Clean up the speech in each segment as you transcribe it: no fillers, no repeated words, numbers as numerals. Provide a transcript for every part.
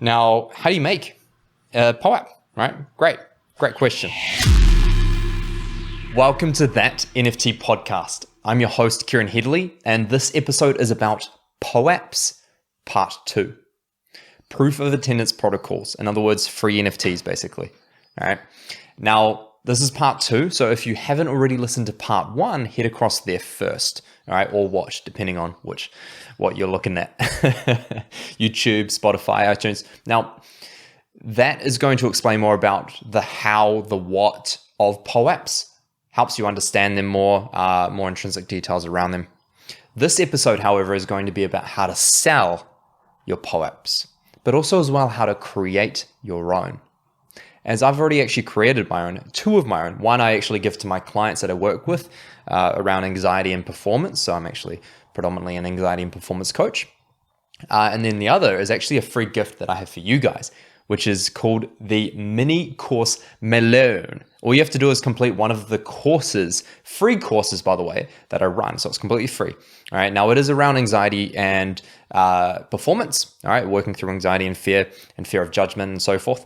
Now, how do you make a POAP, right? Great question. Welcome to That NFT Podcast. I'm your host, Kieran Headley, and this episode is about POAPs Part 2. Proof of Attendance Protocols. In other words, free NFTs, basically. All right. Now, this is Part 2, so if you haven't already listened to Part 1, head across there first, all right, or watch, depending on what you're looking at. YouTube, Spotify, iTunes. Now, that is going to explain more about the how, the what of POAPs. Helps you understand them more intrinsic details around them. This episode, however, is going to be about how to sell your POAPs, but also as well how to create your own. As I've already actually created my own, 2 of my own. One I actually give to my clients that I work with around anxiety and performance. So I'm actually predominantly an anxiety and performance coach. And then the other is actually a free gift that I have for you guys, which is called the mini course Malone. All you have to do is complete one of the courses, free courses, by the way, that I run. So it's completely free. All right. Now it is around anxiety and performance. All right. Working through anxiety and fear of judgment and so forth,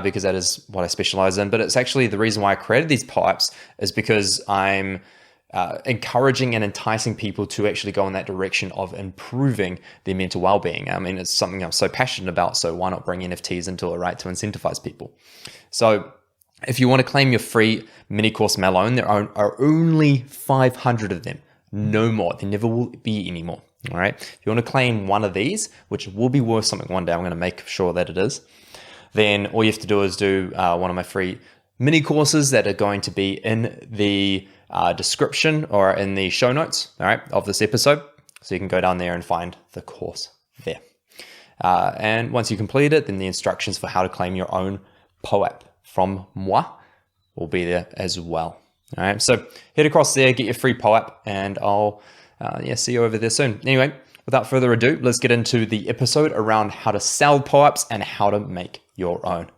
because that is what I specialize in. But it's actually the reason why I created these POAPs is because I'm encouraging and enticing people to actually go in that direction of improving their mental well-being. I mean, it's something I'm so passionate about, so why not bring NFTs into it, right, to incentivize people? So if you want to claim your free mini course Malone, there are only 500 of them, no more. There never will be any more, all right? If you want to claim one of these, which will be worth something one day, I'm going to make sure that it is, then all you have to do is do one of my free mini courses that are going to be in the description or in the show notes, all right, of this episode. So you can go down there and find the course there. And once you complete it, then the instructions for how to claim your own POAP from moi will be there as well. All right, so head across there, get your free POAP, and I'll see you over there soon. Anyway, without further ado, let's get into the episode around how to sell POAPs and how to make your own.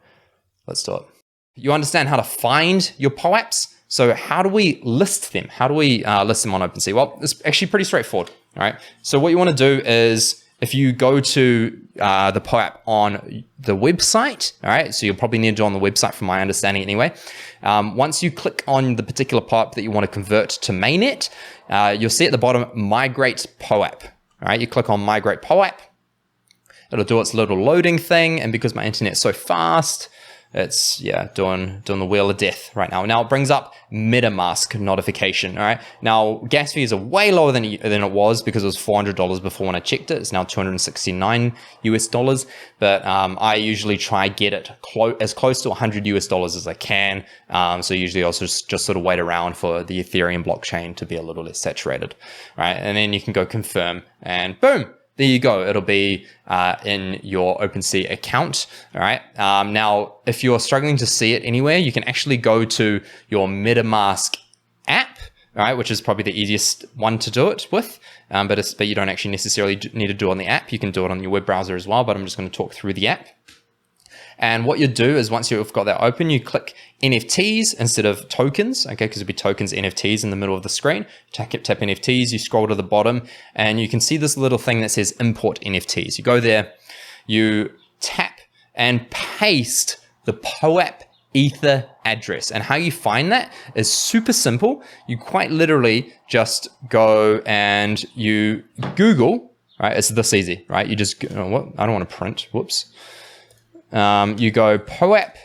Let's do it. You understand how to find your POAPs? So how do we list them? How do we list them on OpenSea? Well, it's actually pretty straightforward, all right? So what you want to do is if you go to the POAP on the website, all right? So you'll probably need to do on the website from my understanding anyway. Once you click on the particular POAP that you want to convert to mainnet, you'll see at the bottom, Migrate POAP, all right? You click on Migrate POAP. It'll do its little loading thing. And because my internet's so fast, it's doing the wheel of death right now. Now it brings up MetaMask notification. All right. Now gas fees are way lower than it was because it was $400 before when I checked it. It's now $269 US. But I usually try get it as close to $100 US as I can. So usually I'll just sort of wait around for the Ethereum blockchain to be a little less saturated. All right. And then you can go confirm and boom. There you go. It'll be in your OpenSea account. All right. Now, if you're struggling to see it anywhere, you can actually go to your MetaMask app, all right, which is probably the easiest one to do it with. But you don't actually necessarily need to do it on the app. You can do it on your web browser as well. But I'm just going to talk through the app. And what you do is once you've got that open, you click NFTs instead of tokens, okay, because it'll be tokens, NFTs in the middle of the screen. Tap NFTs, you scroll to the bottom, and you can see this little thing that says import NFTs. You go there, you tap and paste the POAP Ether address. And how you find that is super simple. You quite literally just go and you Google, right? It's this easy, right? You just, I don't want to print, whoops. You go POAP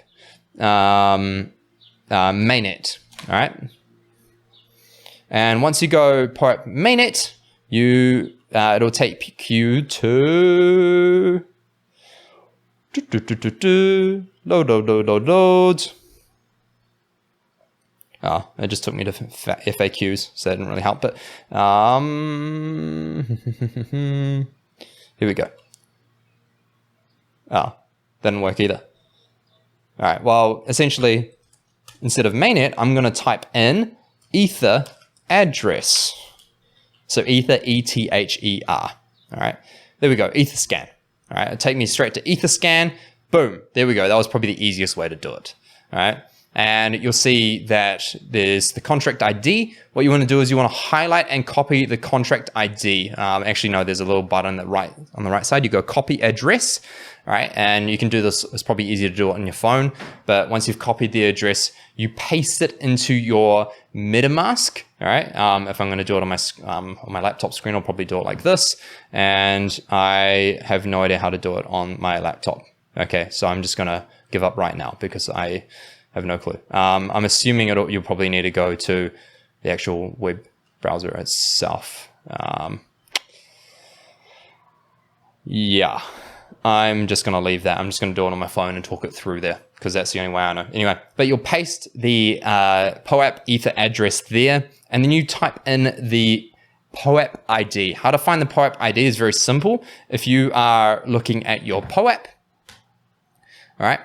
mainnet, all right? And once you go POAP mainnet, it'll take you to load. Oh, it just took me to FAQs, so that didn't really help. But here we go. Oh. Didn't work either. All right, well, essentially, instead of mainnet, I'm going to type in Ether address. So Ether, E-T-H-E-R. All right, there we go, Etherscan. All right, it'll take me straight to Etherscan. Boom, there we go. That was probably the easiest way to do it. All right, and you'll see that there's the contract ID. What you want to do is you want to highlight and copy the contract ID. Actually, no, there's a little button on the right side. You go copy address, all right? And you can do this. It's probably easier to do it on your phone, but once you've copied the address, you paste it into your MetaMask, all right? If I'm going to do it on my laptop screen, I'll probably do it like this, and I have no idea how to do it on my laptop. Okay, so I'm just going to give up right now because I have no clue. I'm assuming you'll probably need to go to the actual web browser itself. Yeah, I'm just going to leave that. I'm just going to do it on my phone and talk it through there because that's the only way I know. Anyway, but you'll paste the POAP ether address there, and then you type in the POAP ID. How to find the POAP ID is very simple. If you are looking at your POAP, all right,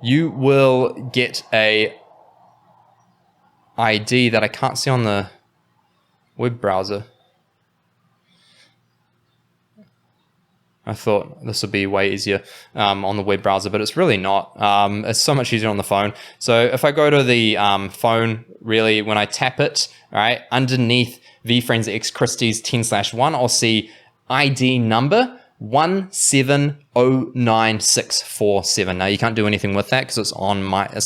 you will get a ID that I can't see on the web browser. I thought this would be way easier on the web browser, but it's really not. It's so much easier on the phone. So if I go to the phone, really, when I tap it, all right, underneath vFriends X Christie's 10/1, I'll see ID number 1709647. Now you can't do anything with that because it's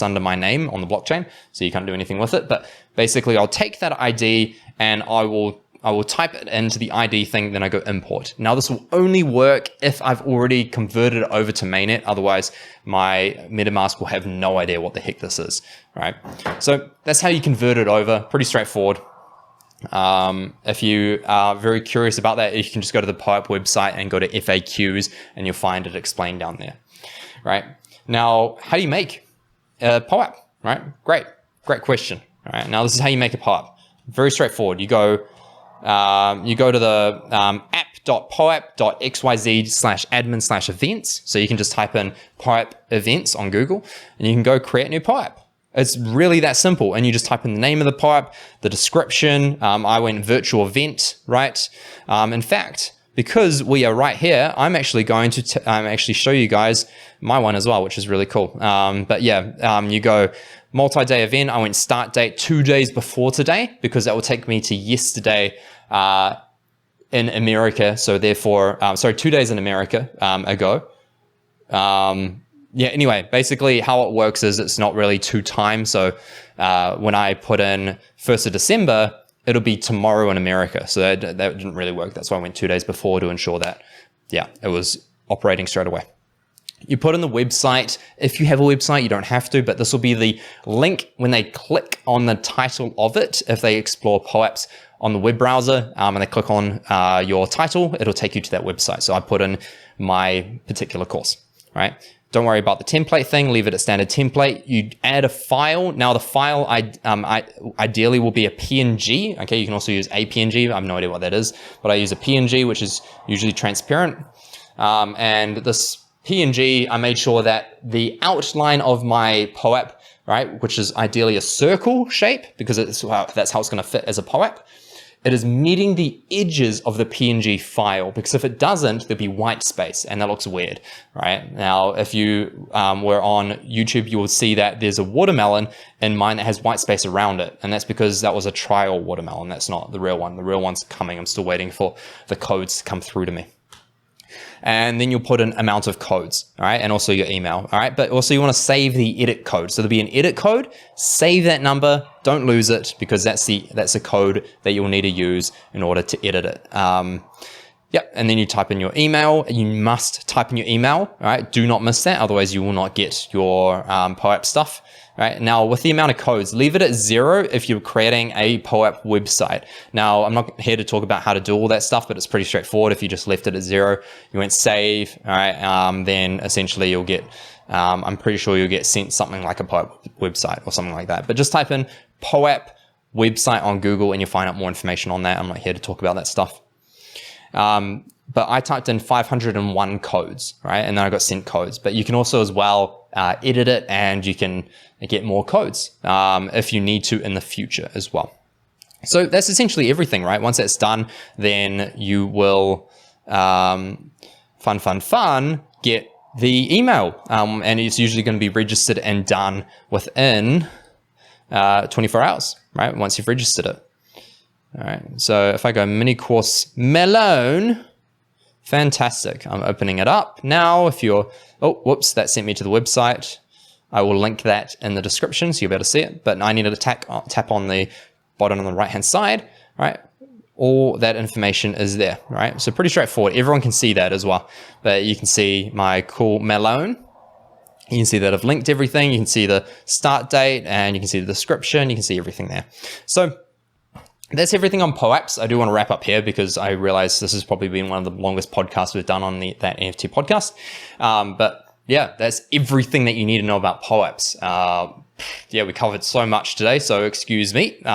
under my name on the blockchain, so you can't do anything with it. But basically, I'll take that ID and I will type it into the ID thing, then I go import. Now this will only work if I've already converted it over to mainnet. Otherwise, my MetaMask will have no idea what the heck this is, right? So that's how you convert it over. Pretty straightforward. If you are very curious about that, you can just go to the POAP website and go to FAQs and you'll find it explained down there, right? Now, how do you make a POAP, right? Great question, all right? Now, this is how you make a POAP. Very straightforward. You go to the app.poap.xyz/admin/events. So you can just type in POAP events on Google and you can go create a new POAP. It's really that simple. And you just type in the name of the POAP, the description. I went virtual event, right? In fact, because we are right here, I'm actually going to actually show you guys my one as well, which is really cool. But yeah, you go multi-day event. I went start date 2 days before today because that will take me to yesterday in America. So therefore, 2 days in America ago. Yeah, anyway, basically how it works is it's not really 2 times. So when I put in 1st of December, it'll be tomorrow in America. So that didn't really work. That's why I went 2 days before to ensure that, yeah, it was operating straight away. You put in the website. If you have a website, you don't have to, but this will be the link when they click on the title of it. If they explore POAPs on the web browser and they click on your title, it'll take you to that website. So I put in my particular course, right? Don't worry about the template thing. Leave it at standard template. You add a file. Now the file ideally will be a PNG. Okay, you can also use a PNG. I have no idea what that is, but I use a PNG, which is usually transparent. And this PNG, I made sure that the outline of my POAP, right, which is ideally a circle shape because that's how it's going to fit as a POAP. It is meeting the edges of the PNG file because if it doesn't, there'll be white space and that looks weird, right? Now, if you were on YouTube, you will see that there's a watermelon in mine that has white space around it. And that's because that was a trial watermelon. That's not the real one. The real one's coming. I'm still waiting for the codes to come through to me. And then you'll put an amount of codes, all right, and also your email, all right, but also you want to save the edit code. So there'll be an edit code, save that number, don't lose it because that's a code that you'll need to use in order to edit it. Yep, and then you type in your email. You must type in your email, all right, do not miss that, otherwise you will not get your POAP stuff. Right. Now, with the amount of codes, leave it at 0 if you're creating a POAP website. Now, I'm not here to talk about how to do all that stuff, but it's pretty straightforward. If you just left it at 0, you went save, all right, then essentially you'll get, I'm pretty sure you'll get sent something like a POAP website or something like that. But just type in POAP website on Google and you'll find out more information on that. I'm not here to talk about that stuff. But I typed in 501 codes, right? And then I got sent codes. But you can also as well edit it and you can get more codes if you need to in the future as well. So that's essentially everything, right? Once that's done, then you will, get the email, and it's usually going to be registered and done within 24 hours, right? Once you've registered it. All right. So if I go mini course Melone, fantastic. I'm opening it up now. If you're, oh, whoops, that sent me to the website. I will link that in the description so you'll be able to see it. But I needed to tap on the button on the right hand side, right? All that information is there, right? So pretty straightforward. Everyone can see that as well. But you can see my cool Melone. You can see that I've linked everything. You can see the start date and you can see the description. You can see everything there. So that's everything on POAPs. I do want to wrap up here because I realize this has probably been one of the longest podcasts we've done on that NFT podcast. But yeah, that's everything that you need to know about POAPs. Yeah, we covered so much today, so excuse me if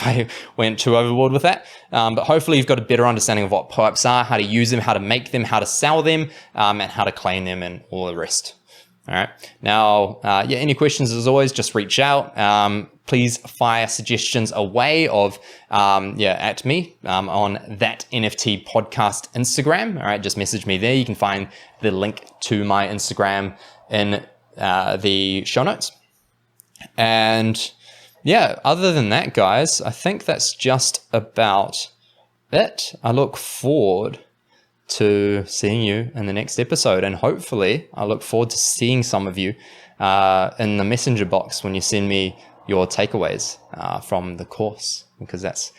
I went too overboard with that. But hopefully you've got a better understanding of what POAPs are, how to use them, how to make them, how to sell them, and how to claim them and all the rest. All right. Now, yeah, any questions as always, just reach out. Please fire suggestions away of, at me on that NFT podcast Instagram. All right. Just message me there. You can find the link to my Instagram in the show notes. And yeah, other than that, guys, I think that's just about it. I look forward to seeing you in the next episode, and hopefully I look forward to seeing some of you in the messenger box when you send me your takeaways from the course, because that's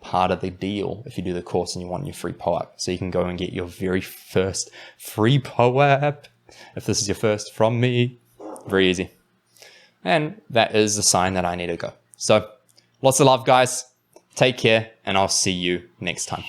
part of the deal if you do the course and you want your free POAP. So you can go and get your very first free POAP if this is your first from me. Very easy. And that is the sign that I need to go. So lots of love, guys. Take care, and I'll see you next time.